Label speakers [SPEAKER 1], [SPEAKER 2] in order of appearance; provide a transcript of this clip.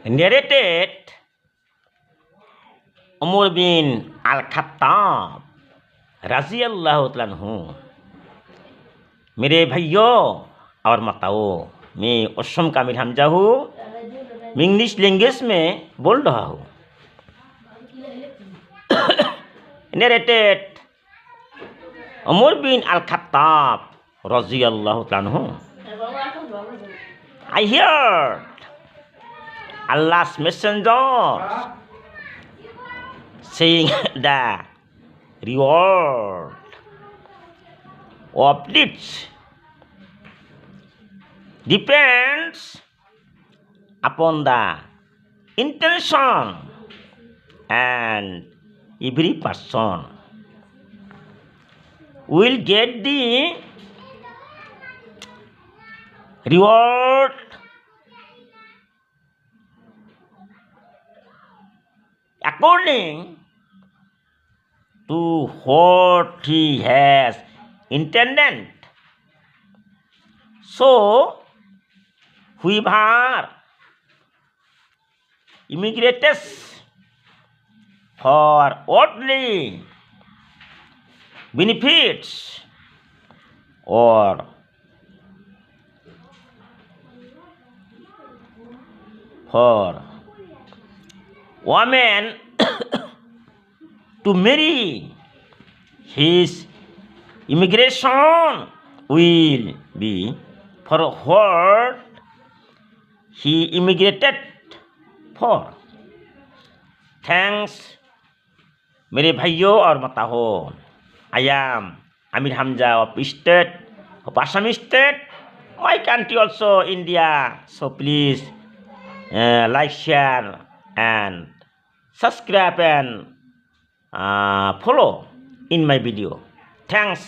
[SPEAKER 1] narrated Umar bin Al-Khattab रज़ियल्लाहु तआला अन्हु। मेरे भाइयों और माताओं, मैं उसम कामिल हमजा हूँ। मैं इंग्लिश लैंग्वेज में बोल रहा हूँ। narrated Umar bin Al-Khattab रज़ियल्लाहु तआला अन्हु। I heard Allah's messenger saying that reward of deeds depends upon the intention, and every person will get the reward according to what he has intended. So, whoever immigrates for worldly benefits or for women to marry, his immigration will be for what he immigrated for. Thanks, मेरे भाइयों और माताओं. I am Amir Hamza of state of Assam state. My country also India. So please like, share, and subscribe and follow in my video. Thanks.